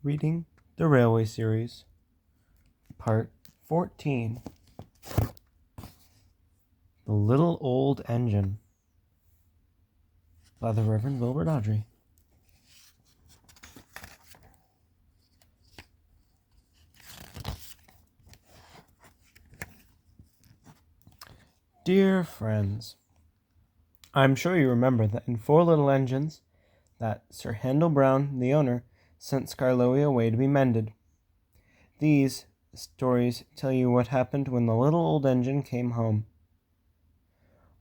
Reading the Railway Series, Part 14. The Little Old Engine by the Reverend Wilbert Awdry. Dear friends, I'm sure you remember that in Four Little Engines that Sir Handel Brown, the owner, sent Skarloey away to be mended. These stories tell you what happened when the little old engine came home.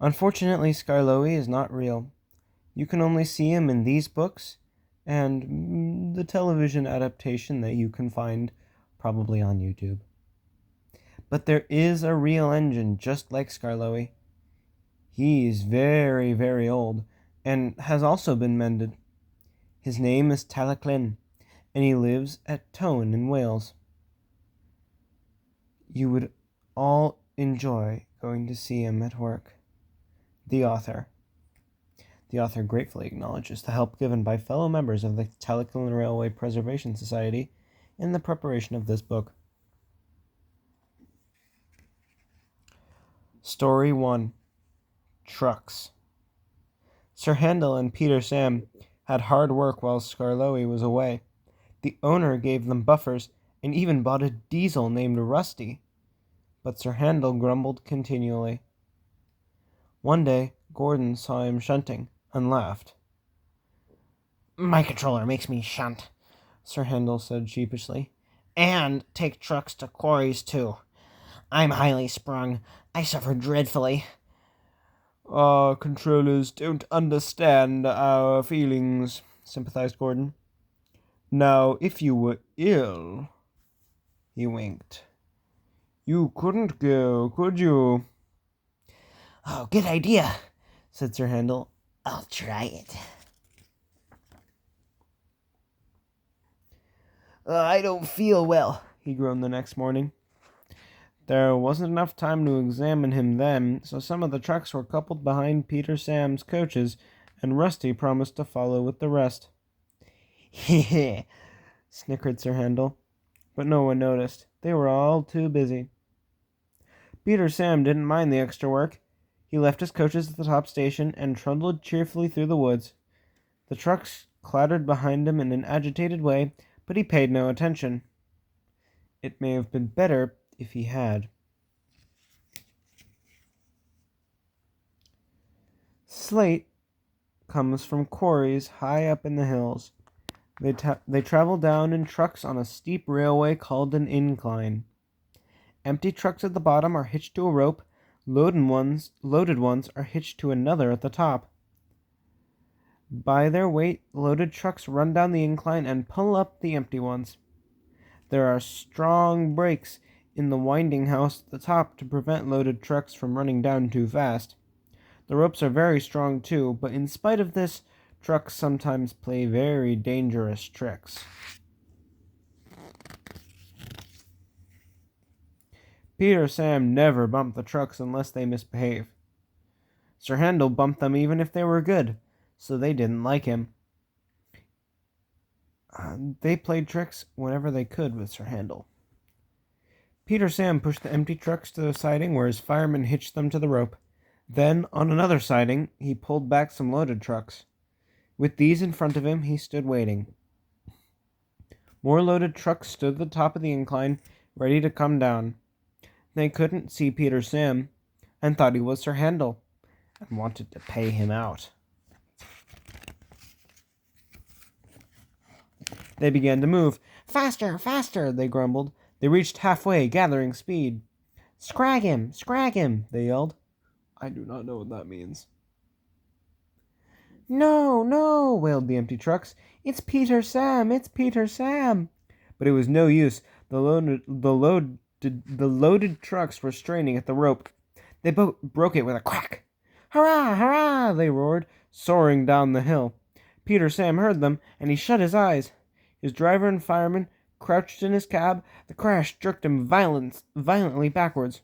Unfortunately, Skarloey is not real. You can only see him in these books and the television adaptation that you can find probably on YouTube. But there is a real engine just like Skarloey. He's very, very old and has also been mended. His name is Taliesin, and he lives at Tone in Wales. You would all enjoy going to see him at work. The author. The author gratefully acknowledges the help given by fellow members of the Taliesin Railway Preservation Society in the preparation of this book. Story 1. Trucks. Sir Handel and Peter Sam had hard work while Skarloey was away. The owner gave them buffers and even bought a diesel named Rusty. But Sir Handel grumbled continually. One day, Gordon saw him shunting and laughed. "My controller makes me shunt," Sir Handel said sheepishly. "And take trucks to quarries, too. I'm highly sprung. I suffer dreadfully." "Our controllers don't understand our feelings," sympathized Gordon. "Now, if you were ill," he winked, "you couldn't go, could you?" "Oh, good idea," said Sir Handel. "I'll try it." "I don't feel well," he groaned the next morning. There wasn't enough time to examine him then, so some of the trucks were coupled behind Peter Sam's coaches, and Rusty promised to follow with the rest. "Heh," snickered Sir Handel, but no one noticed. They were all too busy. Peter Sam didn't mind the extra work. He left his coaches at the top station and trundled cheerfully through the woods. The trucks clattered behind him in an agitated way, but he paid no attention. It may have been better if he had. Slate comes from quarries high up in the hills. They travel down in trucks on a steep railway called an incline. Empty trucks at the bottom are hitched to a rope. Loaded ones are hitched to another at the top. By their weight, loaded trucks run down the incline and pull up the empty ones. There are strong brakes in the winding house at the top to prevent loaded trucks from running down too fast. The ropes are very strong too, but in spite of this, trucks sometimes play very dangerous tricks. Peter Sam never bumped the trucks unless they misbehave. Sir Handel bumped them even if they were good, so they didn't like him. They played tricks whenever they could with Sir Handel. Peter Sam pushed the empty trucks to the siding where his firemen hitched them to the rope. Then, on another siding, he pulled back some loaded trucks. With these in front of him, he stood waiting. More loaded trucks stood at the top of the incline, ready to come down. They couldn't see Peter Sam, and thought he was Sir Handel, and wanted to pay him out. They began to move. "Faster, faster," they grumbled. They reached halfway, gathering speed. "Scrag him," they yelled. I do not know what that means. "No, no," wailed the empty trucks. It's Peter Sam! But it was no use. The loaded trucks were straining at the rope. They broke it with a crack. "Hurrah, hurrah!" they roared, soaring down the hill. Peter Sam heard them, and he shut his eyes. His driver and fireman crouched in his cab. The crash jerked him violently backwards.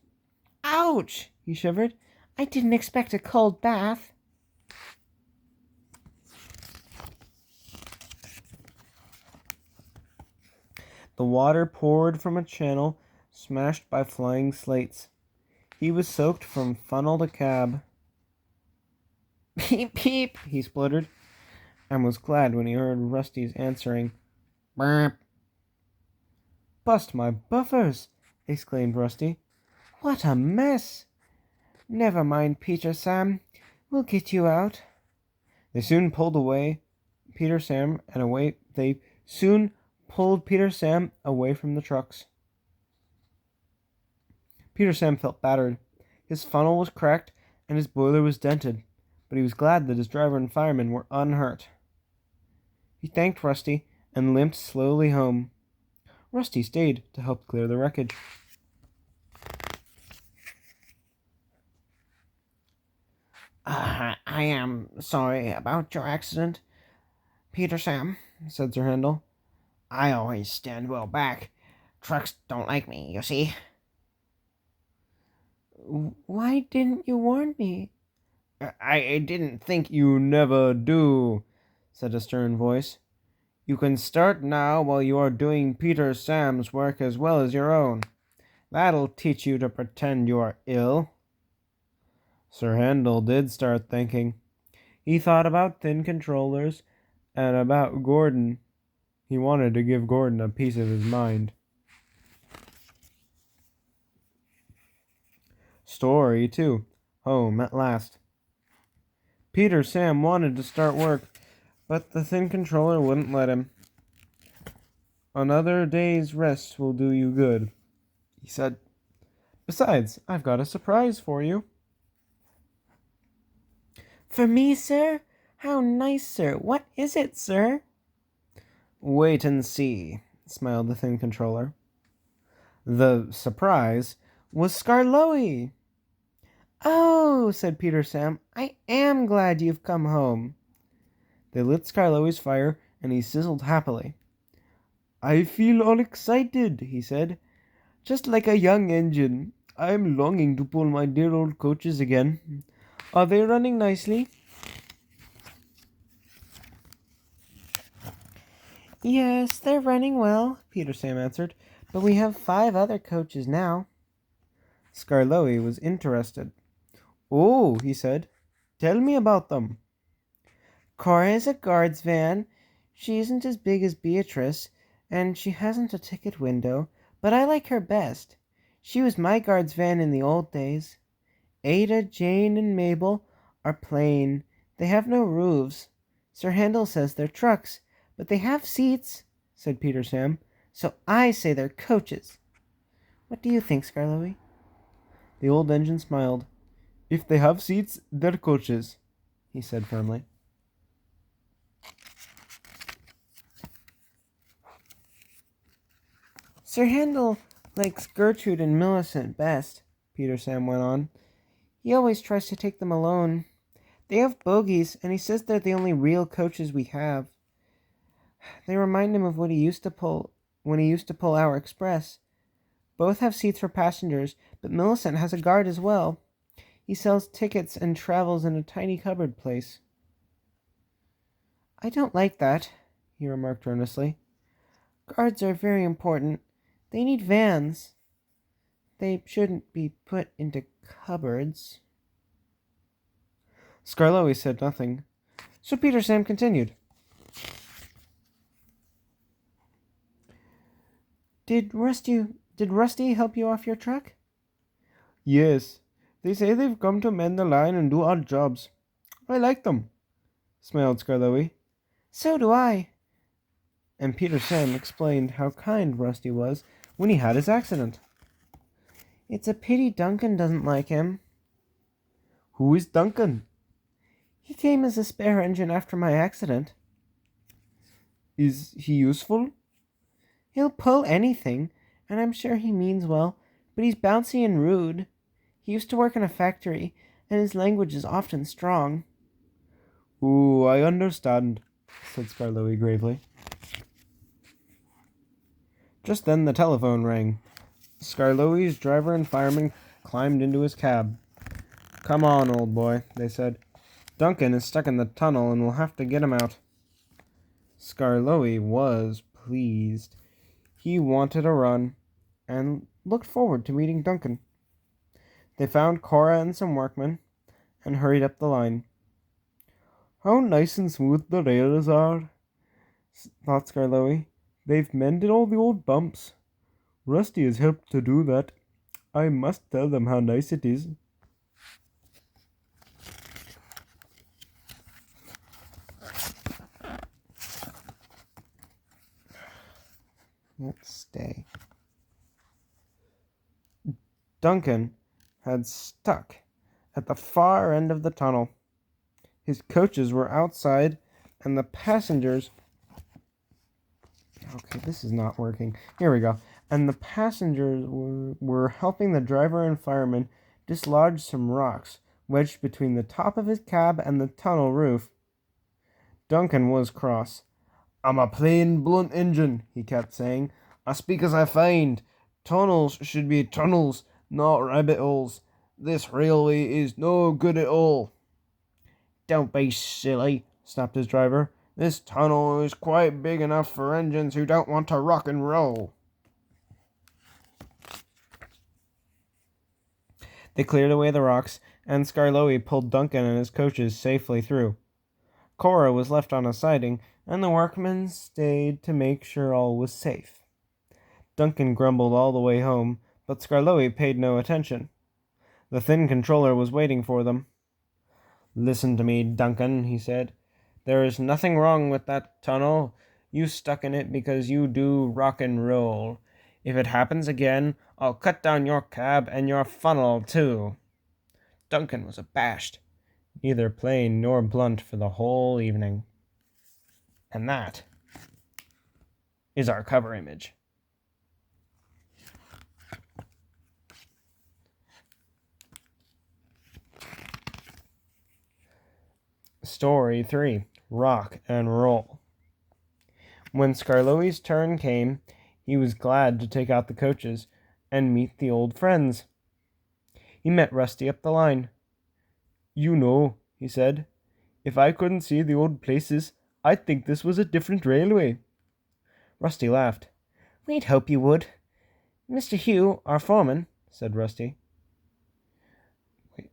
"Ouch!" he shivered. "I didn't expect a cold bath." The water poured from a channel smashed by flying slates. He was soaked from funnel to cab. "Peep, peep," he spluttered, and was glad when he heard Rusty's answering "Burp." "Bust my buffers!" exclaimed Rusty. "What a mess! Never mind, Peter Sam. We'll get you out." They soon pulled Peter Sam away from the trucks. Peter Sam felt battered. His funnel was cracked and his boiler was dented, but he was glad that his driver and fireman were unhurt. He thanked Rusty and limped slowly home. Rusty stayed to help clear the wreckage. I am sorry about your accident, Peter Sam," said Sir Handel. "I always stand well back. Trucks don't like me, you see." "Why didn't you warn me?" I didn't think. "You never do," said a stern voice. "You can start now while you are doing Peter Sam's work as well as your own. That'll teach you to pretend you are ill." Sir Handel did start thinking. He thought about thin controllers and about Gordon. He wanted to give Gordon a piece of his mind. Story 2. Home at last. Peter Sam wanted to start work, but the thin controller wouldn't let him. "Another day's rest will do you good," he said. "Besides, I've got a surprise for you." "For me, sir? How nice, sir. What is it, sir?" "Wait and see," smiled the thin controller. The surprise was Skarloey. "Oh," said Peter Sam, "I am glad you've come home." They lit Skarloey's fire, and he sizzled happily. "I feel all excited," he said, "just like a young engine. I'm longing to pull my dear old coaches again. Are they running nicely?" "Yes, they're running well," Peter Sam answered, "but we have 5 other coaches now." Skarloey was interested. "Oh," he said, "tell me about them." "Cora is a guard's van. She isn't as big as Beatrice, and she hasn't a ticket window, but I like her best. She was my guard's van in the old days. Ada, Jane, and Mabel are plain. They have no roofs. Sir Handel says they're trucks, but they have seats," said Peter Sam, "so I say they're coaches. What do you think, Skarloey?" The old engine smiled. "If they have seats, they're coaches," he said firmly. "Sir Handel likes Gertrude and Millicent best," Peter Sam went on. "He always tries to take them alone. They have bogies, and he says they're the only real coaches we have. They remind him of what he used to pull when he used to pull our express. Both have seats for passengers, but Millicent has a guard as well. He sells tickets and travels in a tiny cupboard place." "I don't like that," he remarked earnestly. "Guards are very important. They need vans. They shouldn't be put into cupboards." Skarloey said nothing, so Peter Sam continued. Did Rusty help you off your truck?" "Yes, they say they've come to mend the line and do odd jobs. I like them," smiled Skarloey. "So do I." And Peter Sam explained how kind Rusty was when he had his accident. "It's a pity Duncan doesn't like him." "Who is Duncan?" "He came as a spare engine after my accident." "Is he useful?" "He'll pull anything, and I'm sure he means well, but he's bouncy and rude. He used to work in a factory, and his language is often strong." "Oh, I understand," said Skarloey gravely. Just then the telephone rang. Skarloey's driver and fireman climbed into his cab. "Come on, old boy," they said. "Duncan is stuck in the tunnel and we'll have to get him out." Skarloey was pleased. He wanted a run and looked forward to meeting Duncan. They found Cora and some workmen and hurried up the line. How nice and smooth the rails are, thought Skarloey. They've mended all the old bumps. Rusty has helped to do that. I must tell them how nice it is. Let's stay. Duncan had stuck at the far end of the tunnel. His coaches were outside, and the passengers... Okay, this is not working. Here we go. And the passengers were helping the driver and fireman dislodge some rocks wedged between the top of his cab and the tunnel roof. Duncan was cross. I'm a plain, blunt engine, he kept saying. I speak as I find. Tunnels should be tunnels, not rabbit holes. This railway is no good at all. Don't be silly, snapped his driver. This tunnel is quite big enough for engines who don't want to rock and roll. They cleared away the rocks, and Skarloey pulled Duncan and his coaches safely through. Cora was left on a siding, and the workmen stayed to make sure all was safe. Duncan grumbled all the way home, but Skarloey paid no attention. The thin controller was waiting for them. Listen to me, Duncan, he said. There is nothing wrong with that tunnel. You stuck in it because you do rock and roll. If it happens again, I'll cut down your cab and your funnel, too. Duncan was abashed, neither plain nor blunt for the whole evening. And that is our cover image. Story 3. Rock and Roll. When Skarloey's turn came, he was glad to take out the coaches and meet the old friends. He met Rusty up the line. You know, he said, if I couldn't see the old places, I'd think this was a different railway. Rusty laughed. We'd hope you would. Mr. Hugh, our foreman, said Rusty.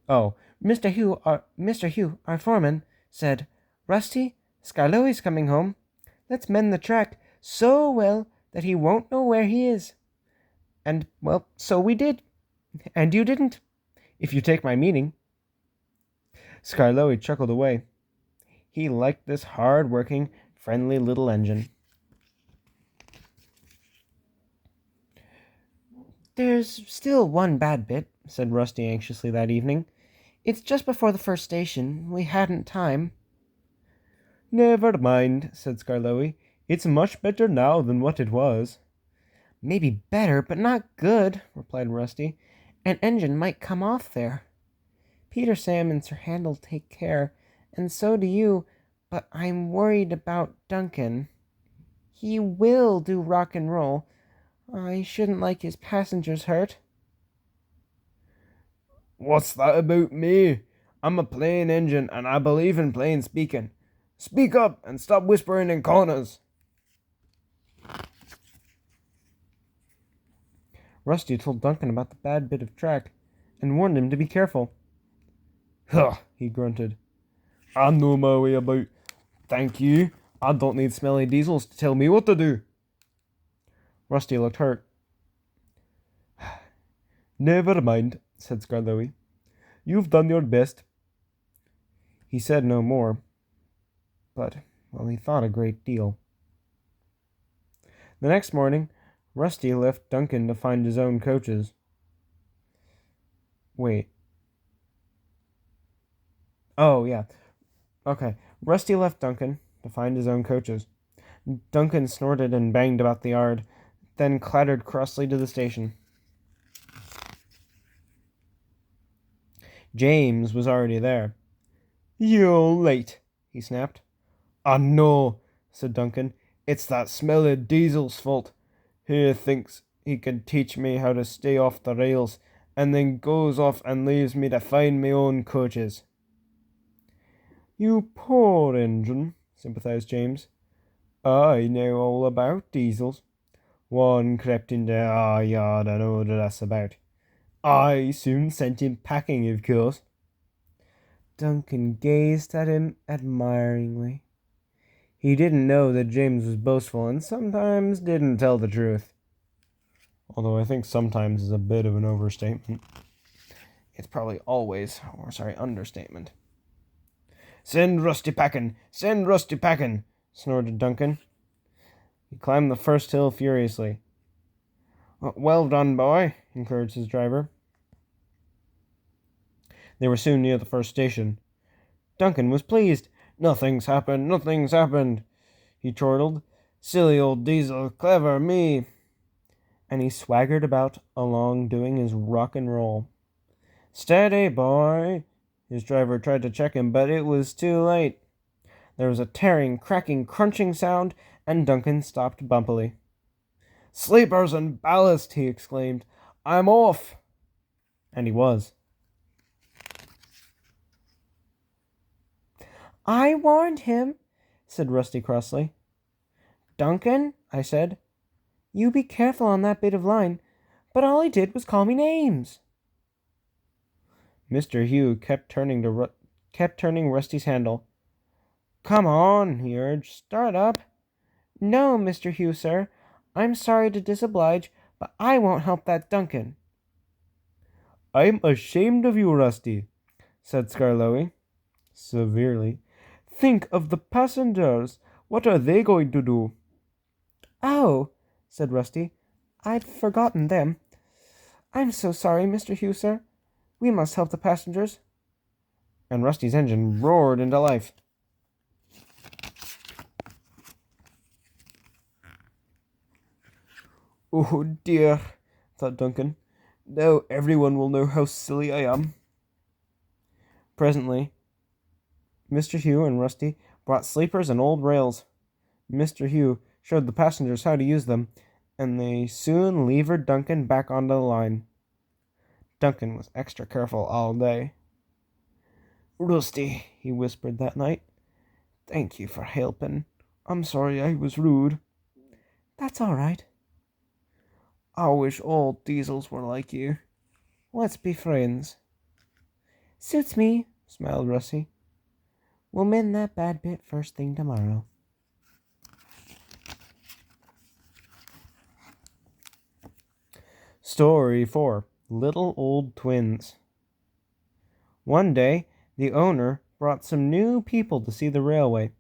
Mr. Hugh, our foreman, said, Rusty, Skarloey's coming home. Let's mend the track so well that he won't know where he is. And, well, so we did. And you didn't, if you take my meaning. Skarloey chuckled away. He liked this hard-working, friendly little engine. There's still one bad bit, said Rusty anxiously that evening. It's just before the first station. We hadn't time. Never mind, said Skarloey. It's much better now than what it was. Maybe better, but not good, replied Rusty. An engine might come off there. Peter, Sam, and Sir Handel take care, and so do you, but I'm worried about Duncan. He will do rock and roll. I shouldn't like his passengers hurt. What's that about me? I'm a plain engine, and I believe in plain speaking. Speak up and stop whispering in corners. Rusty told Duncan about the bad bit of track and warned him to be careful. Huh, he grunted. I know my way about. Thank you. I don't need smelly diesels to tell me what to do. Rusty looked hurt. Never mind, said Skarloey. You've done your best. He said no more, but, well, he thought a great deal. The next morning, Rusty left Duncan to find his own coaches. Wait. Oh, yeah. Okay. Rusty left Duncan to find his own coaches. Duncan snorted and banged about the yard, then clattered crossly to the station. James was already there. You're late, he snapped. I know, said Duncan. It's that smelly diesel's fault. He thinks he can teach me how to stay off the rails, and then goes off and leaves me to find my own coaches. You poor engine, sympathized James. I know all about diesels. One crept into our yard and ordered us about. I soon sent him packing, of course." Duncan gazed at him admiringly. He didn't know that James was boastful and sometimes didn't tell the truth. Although I think sometimes is a bit of an overstatement. It's probably always, understatement. "Send Rusty packin'! Send Rusty packin'!" snorted Duncan. He climbed the first hill furiously. "Well done, boy," encouraged his driver. They were soon near the first station. Duncan was pleased. Nothing's happened," he chortled. "Silly old diesel, clever me." And he swaggered about along doing his rock and roll. "Steady, boy." His driver tried to check him, but it was too late. There was a tearing, cracking, crunching sound, and Duncan stopped bumpily. "Sleepers and ballast," he exclaimed. "I'm off." And he was. "I warned him," said Rusty crossly. "Duncan," I said, "you be careful on that bit of line, but all he did was call me names." Mr. Hugh kept turning Rusty's handle. "Come on," he urged. "Start up." "No, Mr. Hugh, sir. I'm sorry to disoblige, but I won't help that Duncan." "I'm ashamed of you, Rusty," said Skarloey severely. "Think of the passengers. What are they going to do?" "Oh," said Rusty, "I'd forgotten them. I'm so sorry, Mr. Hugh, sir. We must help the passengers." And Rusty's engine roared into life. "Oh dear," thought Duncan. "Now everyone will know how silly I am." Presently, Mr. Hugh and Rusty brought sleepers and old rails. Mr. Hugh showed the passengers how to use them, and they soon levered Duncan back onto the line. Duncan was extra careful all day. "Rusty," he whispered that night, "thank you for helping. I'm sorry I was rude." "That's all right." "I wish all diesels were like you. Let's be friends." "Suits me," smiled Rusty. "We'll mend that bad bit first thing tomorrow." Story 4. Little Old Twins. One day, the owner brought some new people to see the railway.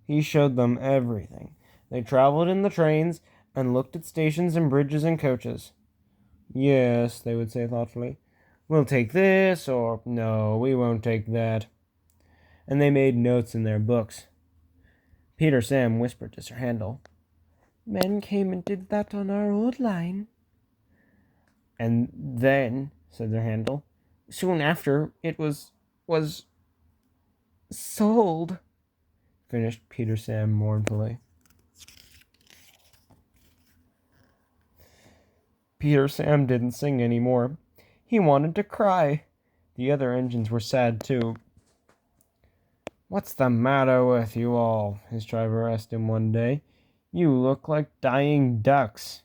He showed them everything. They traveled in the trains and looked at stations and bridges and coaches. "Yes," they would say thoughtfully, "we'll take this," or "No, we won't take that." And they made notes in their books. Peter Sam whispered to Sir Handel, "Men came and did that on our old line." "And then," said Sir Handel, "soon after, it was sold," finished Peter Sam mournfully. Peter Sam didn't sing any more. He wanted to cry. The other engines were sad too. "What's the matter with you all?" his driver asked him one day. "You look like dying ducks."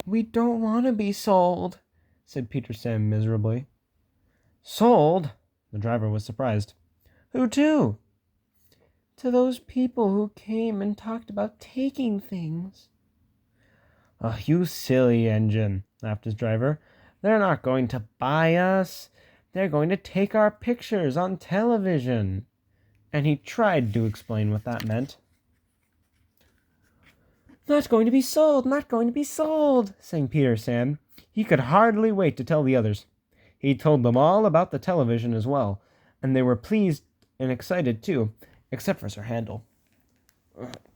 "We don't want to be sold," said Peter Sam miserably. "Sold?" The driver was surprised. "Who to?" "To those people who came and talked about taking things." "Oh, you silly engine," laughed his driver. "They're not going to buy us. They're going to take our pictures on television." And he tried to explain what that meant. "Not going to be sold, not going to be sold," sang Peter Sam. He could hardly wait to tell the others. He told them all about the television as well, and they were pleased and excited too, except for Sir Handel.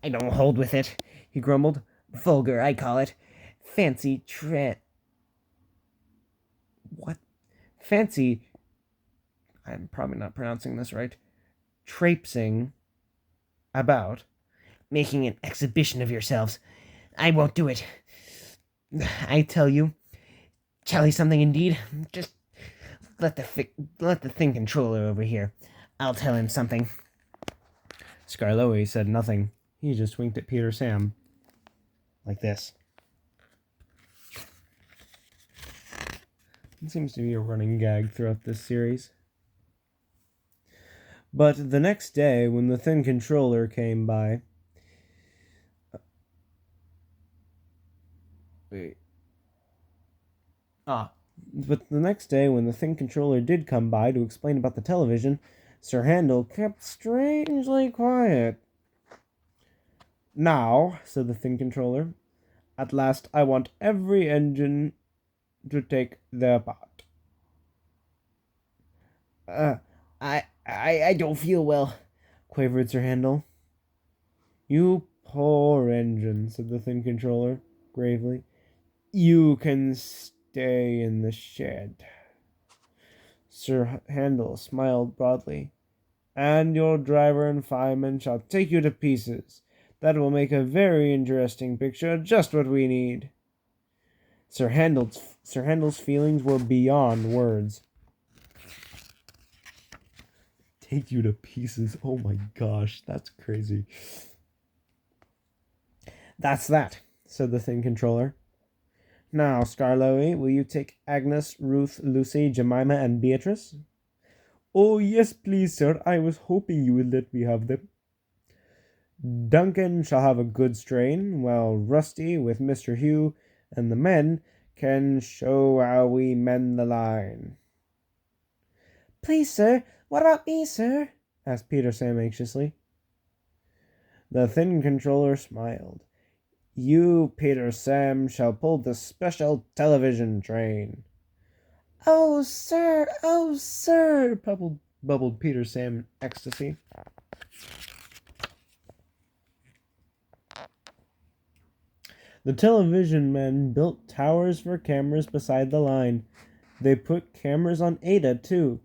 "I don't hold with it," he grumbled. "Vulgar, I call it. Fancy Fancy, I'm probably not pronouncing this right, traipsing about. Making an exhibition of yourselves. I won't do it. I tell you, Charlie something indeed. Just let the thing controller over here. I'll tell him something." Skarloey said nothing. He just winked at Peter Sam. like this. It seems to be a running gag throughout this series. But the next day, when the Thin Controller came by... But the next day, when the Thin Controller did come by to explain about the television, Sir Handel kept strangely quiet. "Now," said the Thin Controller, "at last I want every engine to take their part." I don't feel well," quavered Sir Handel. "You poor engine," said the Thin Controller gravely. "You can stay in the shed." Sir Handel smiled broadly. "And your driver and fireman shall take you to pieces. That will make a very interesting picture, just what we need." Sir Handel's feelings were beyond words. Take you to pieces. Oh my gosh, that's crazy. "That's that," said the Thin Controller. "Now, Skarloey, will you take Agnes, Ruth, Lucy, Jemima, and Beatrice?" "Oh, yes, please, sir. I was hoping you would let me have them." "Duncan shall have a good strain, while Rusty, with Mr. Hugh and the men, can show how we mend the line." "Please, sir, what about me, sir?" asked Peter Sam anxiously. The Thin Controller smiled. "You, Peter Sam, shall pull the special television train." Oh, sir, bubbled Peter Sam in ecstasy. The television men built towers for cameras beside the line. They put cameras on Ada, too,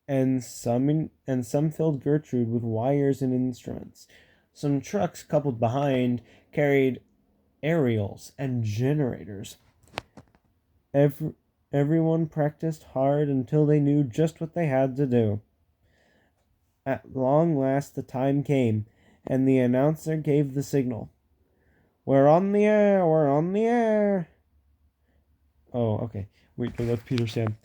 and some filled Gertrude with wires and instruments. Some trucks coupled behind carried aerials and generators. Everyone practiced hard until they knew just what they had to do. At long last the time came, and the announcer gave the signal. "We're on the air! We're on the air!" Oh, okay. Wait, no, that's Peter Sam.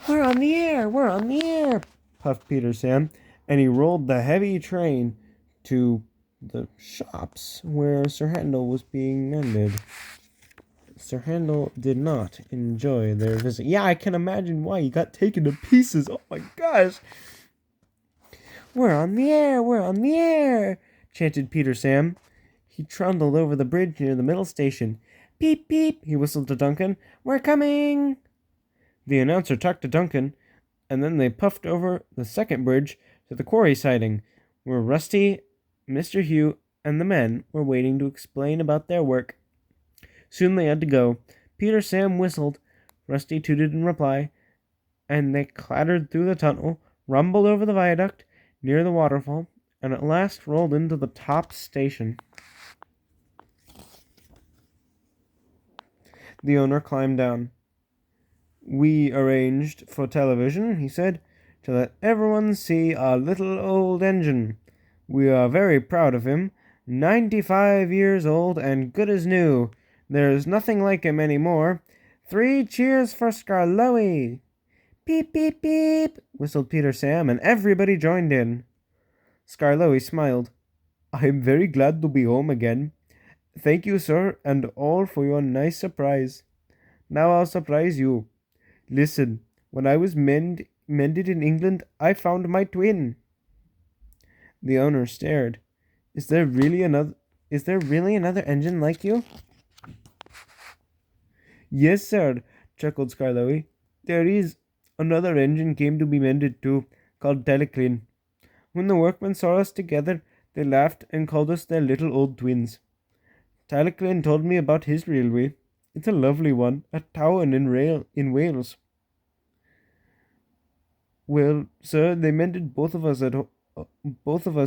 "We're on the air! We're on the air!" puffed Peter Sam, and he rolled the heavy train to the shops where Sir Handel was being mended. Sir Handel did not enjoy their visit. Yeah, I can imagine why. He got taken to pieces. Oh my gosh. "We're on the air! We're on the air!" chanted Peter Sam. He trundled over the bridge near the middle station. "Beep, beep," he whistled to Duncan. "We're coming!" The announcer talked to Duncan, and then they puffed over the second bridge to the quarry siding, where Rusty, Mr. Hugh, and the men were waiting to explain about their work. Soon they had to go. Peter Sam whistled, Rusty tooted in reply, and they clattered through the tunnel, rumbled over the viaduct near the waterfall, and at last rolled into the top station. The owner climbed down. "We arranged for television," he said, "to let everyone see our little old engine. We are very proud of him. 95 years old and good as new. There's nothing like him any more. 3 cheers for Skarloey!" "Beep, beep, beep," whistled Peter Sam, and everybody joined in. Skarloey smiled. "I'm very glad to be home again. Thank you, sir, and all, for your nice surprise. Now I'll surprise you. Listen, when I was mended in England, I found my twin." The owner stared. Is there really another engine like you?" "Yes, sir," chuckled Skarloey. "There is. Another engine came to be mended too, called Teleclin. When the workmen saw us together, they laughed and called us their little old twins. Teleclin told me about his railway. It's a lovely one, at Towan in Wales. Well, sir, they mended both of us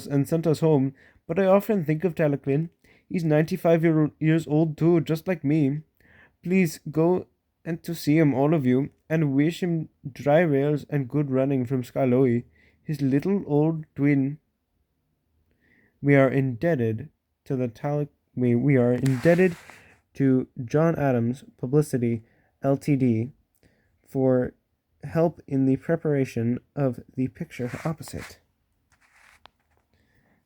and sent us home, but I often think of Teleclin. He's 95 years old too, just like me. Please go and to see him, all of you, and wish him dry rails and good running from Skarloey, his little old twin. We are indebted to the we are indebted to John Adams Publicity Ltd. for help in the preparation of the picture opposite.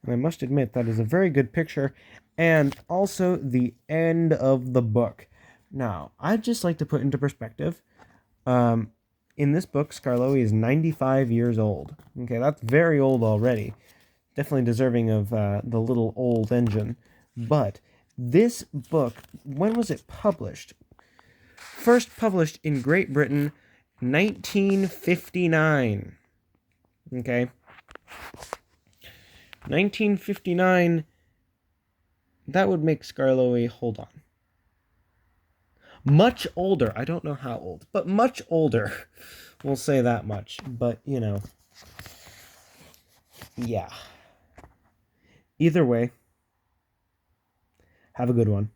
And I must admit that is a very good picture, and also the end of the book. Now, I'd just like to put into perspective, in this book, Skarloey is 95 years old. Okay, that's very old already. Definitely deserving of the little old engine. But this book, when was it published? First published in Great Britain, 1959. Okay. 1959, that would make Skarloey, hold on, much older. I don't know how old, but much older. We'll say that much. But, yeah. Either way, have a good one.